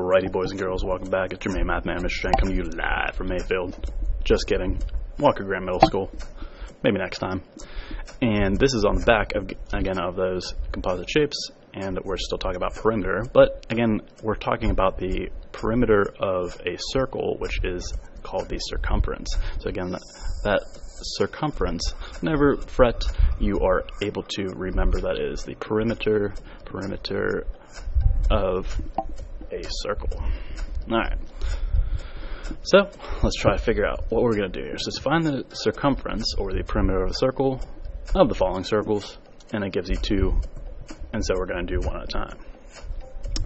Alrighty, boys and girls, welcome back. It's your main math man, Mr. Shank, coming to you live from Mayfield. Just kidding. Walker Graham Middle School. Maybe next time. And this is on the back of those composite shapes, and we're still talking about perimeter. But again, we're talking about the perimeter of a circle, which is called the circumference. So again, that circumference, never fret, you are able to remember that is the perimeter of a circle. Alright, so let's try to figure out what we're going to do here. So let's find the circumference, or the perimeter of a circle, of the following circles, and it gives you two, and so we're going to do one at a time.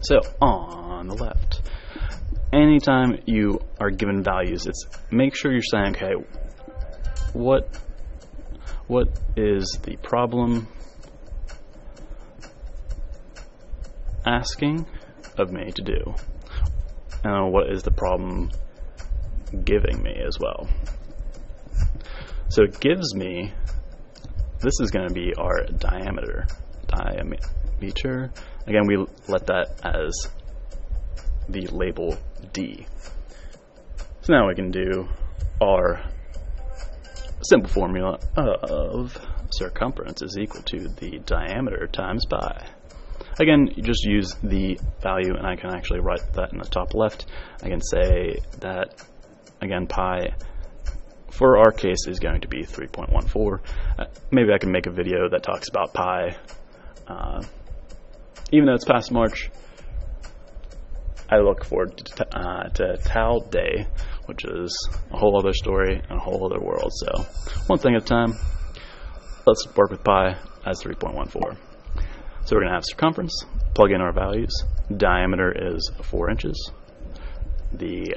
So on the left, anytime you are given values, it's make sure you're saying, okay, what is the problem asking of me to do, and what is the problem giving me as well. So it gives me, this is going to be our diameter. Again, we let that as the label D. So now we can do our simple formula of circumference is equal to the diameter times pi. Again, you just use the value, and I can actually write that in the top left. I can say that, again, pi, for our case, is going to be 3.14. Maybe I can make a video that talks about pi. Even though it's past March, I look forward to Tau Day, which is a whole other story and a whole other world. So one thing at a time, let's work with pi as 3.14. So we're going to have circumference, plug in our values. Diameter is 4 inches. The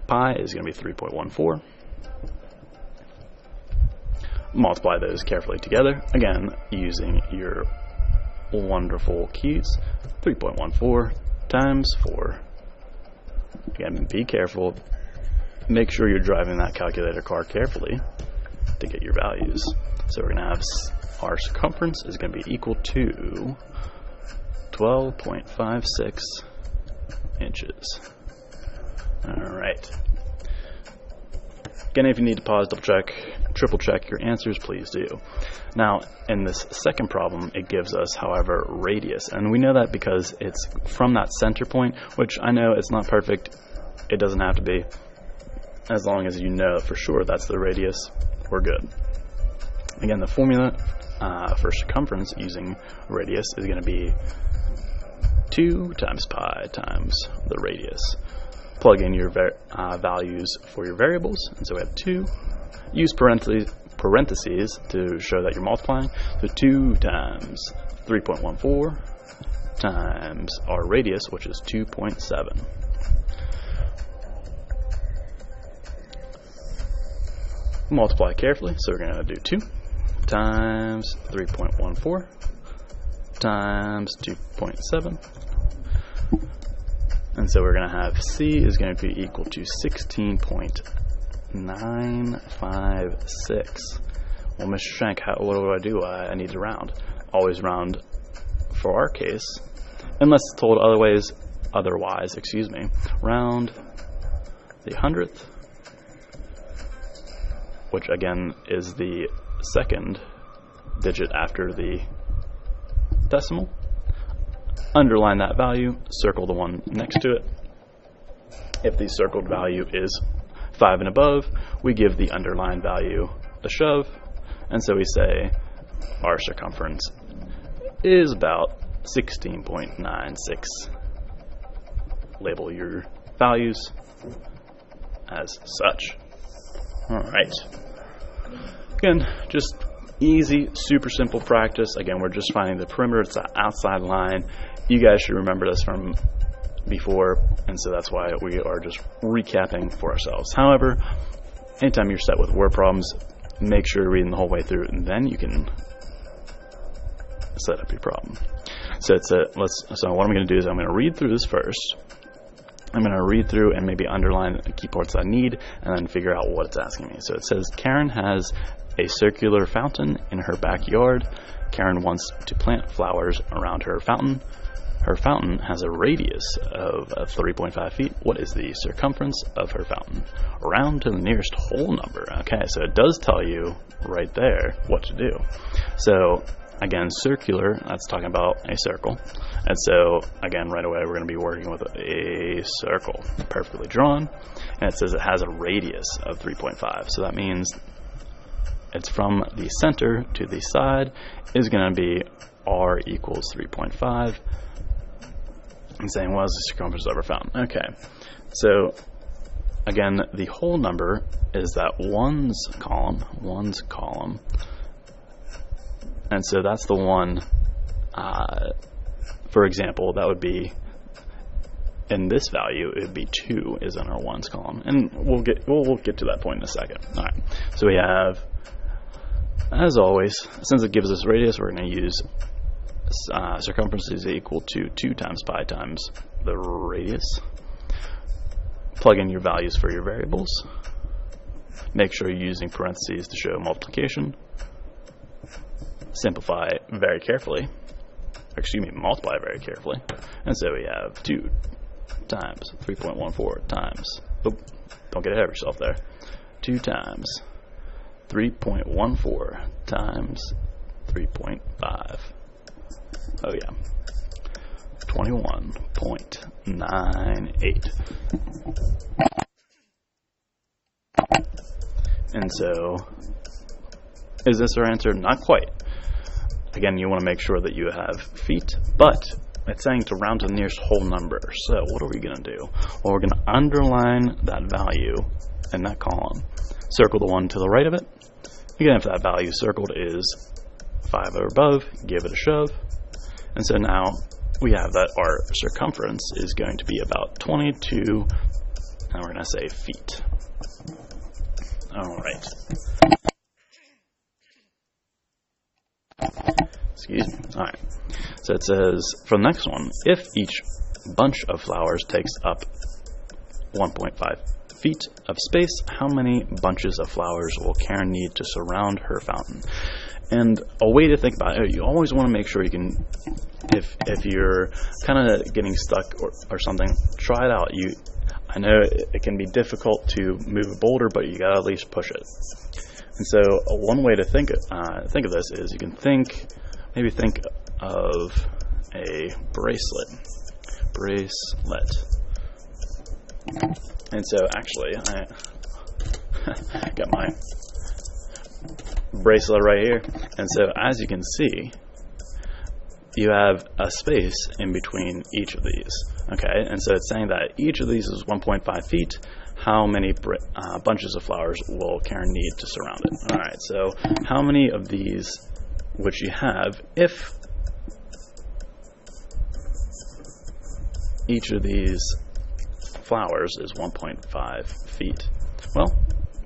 pi is going to be 3.14. Multiply those carefully together. Again, using your wonderful keys. 3.14 times 4. Again, be careful. Make sure you're driving that calculator car carefully to get your values. So we're going to have our circumference is going to be equal to 12.56 inches. Alright. Again, if you need to pause, double check, triple check your answers, please do. Now, in this second problem, it gives us, however, radius. And we know that because it's from that center point, which I know it's not perfect. It doesn't have to be. As long as you know for sure that's the radius, we're good. Again, the formula for circumference using radius is going to be 2 times pi times the radius. Plug in your values for your variables, and so we have 2. Use parentheses to show that you're multiplying. So 2 times 3.14 times our radius, which is 2.7. Multiply carefully, so we're going to do 2 times 3.14 times 2.7. And so we're going to have C is going to be equal to 16.956. Well, Mr. Shank, what do? I need to round. Always round for our case, unless told otherwise, round the 100th, which again is the second digit after the decimal. Underline that value, circle the one next to it. If the circled value is 5 and above, we give the underlined value a shove, and so we say our circumference is about 16.96. Label your values as such. Alright. Again, just easy, super simple practice. Again, we're just finding the perimeter, it's the outside line. You guys should remember this from before, and so that's why we are just recapping for ourselves. However, anytime you're set with word problems, make sure you're reading the whole way through, and then you can set up your problem. So what I'm going to do is I'm going to read through this first. I'm going to read through and maybe underline the key parts I need, and then figure out what it's asking me. So it says Karen has a circular fountain in her backyard. Karen wants to plant flowers around her fountain. Her fountain has a radius of 3.5 feet. What is the circumference of her fountain? Round to the nearest whole number. Okay, so it does tell you right there what to do. So again, circular, that's talking about a circle. And so again, right away, we're going to be working with a circle, perfectly drawn. And it says it has a radius of 3.5. So that means it's from the center to the side is going to be r equals 3.5. And saying, what is the circumference of our fountain? Okay, so again, the whole number is that ones column, and so that's the one. For example, that would be in this value. It would be 2 is in our ones column, and we'll get to that point in a second. All right, so we have, as always, since it gives us radius, we're going to use circumference is equal to 2 times pi times the radius. Plug in your values for your variables. Make sure you're using parentheses to show multiplication. Simplify very carefully. Multiply very carefully. And so we have 2 times 3.14 times, don't get ahead of yourself there, 2 times 3.14 times 3.5. Oh yeah, 21.98. And so, is this our answer? Not quite. Again, you want to make sure that you have feet, but it's saying to round to the nearest whole number. So what are we going to do? Well, we're going to underline that value in that column. Circle the one to the right of it. Again, if that value circled is 5 or above, give it a shove. And so now we have that our circumference is going to be about 22, and we're going to say feet. All right. Excuse me. All right. So it says, for the next one, if each bunch of flowers takes up 1.5 feet of space, how many bunches of flowers will Karen need to surround her fountain? And a way to think about it, you always want to make sure you can, if you're kind of getting stuck or something, try it out. I know it can be difficult to move a boulder, but you got to at least push it. And so one way to think of this is you can maybe think of a bracelet. And so actually, I got my bracelet right here, and so as you can see, you have a space in between each of these. Okay, and so it's saying that each of these is 1.5 feet. How many bunches of flowers will Karen need to surround it? All right, so how many of these would she have if each of these flowers is 1.5 feet? Well,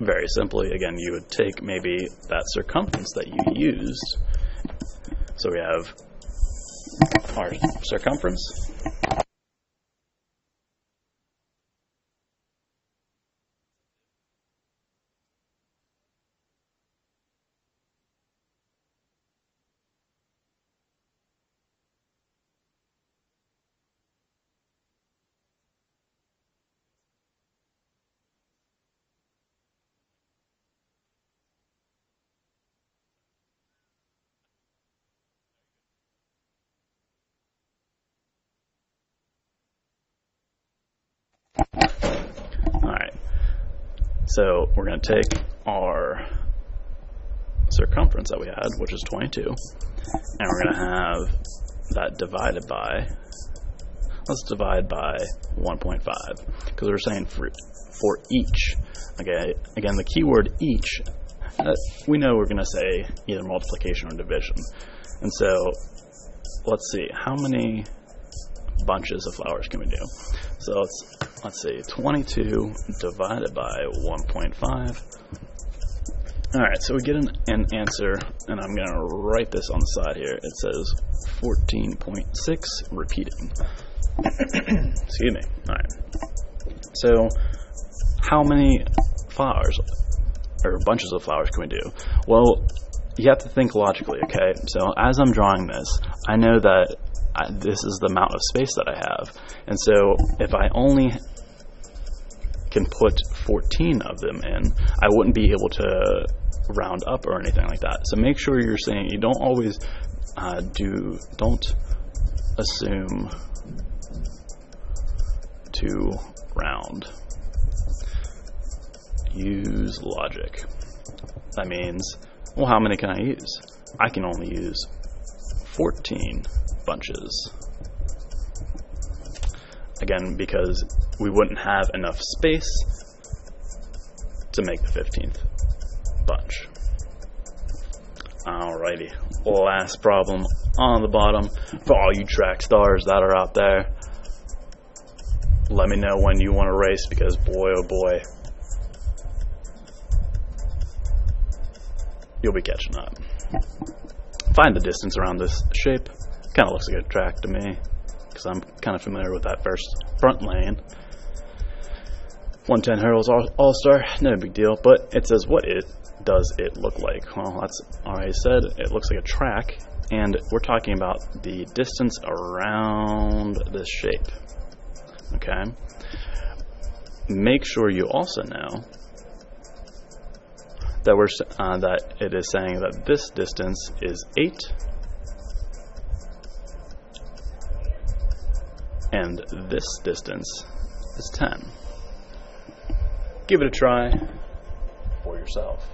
very simply, again, you would take maybe that circumference that you used. So we have our circumference. Alright, so we're going to take our circumference that we had, which is 22, and we're going to have that divided by, let's divide by 1.5, because we're saying for each. Okay, again, the keyword each, we know we're going to say either multiplication or division. And so let's see, how many bunches of flowers can we do? So let's see, 22 divided by 1.5. All right, so we get an answer, and I'm going to write this on the side here. It says 14.6 repeating. Excuse me. All right. So how many flowers or bunches of flowers can we do? Well, you have to think logically, okay? So as I'm drawing this, I know that this is the amount of space that I have. And so if I only can put 14 of them in, I wouldn't be able to round up or anything like that. So make sure you're saying, you don't always don't assume to round. Use logic. That means, well, how many can I use? I can only use 14 bunches. Again, because we wouldn't have enough space to make the 15th bunch. Alrighty, last problem on the bottom. For all you track stars that are out there, let me know when you want to race, because boy oh boy, you'll be catching up. Find the distance around this shape. Kind of looks like a track to me, because I'm kind of familiar with that first front lane. 110 hurdles all-star, no big deal, but it says what does it look like? Well, that's already said. It looks like a track, and we're talking about the distance around this shape. Okay? Make sure you also know that that it is saying that this distance is 8 and this distance is 10. Give it a try for yourself.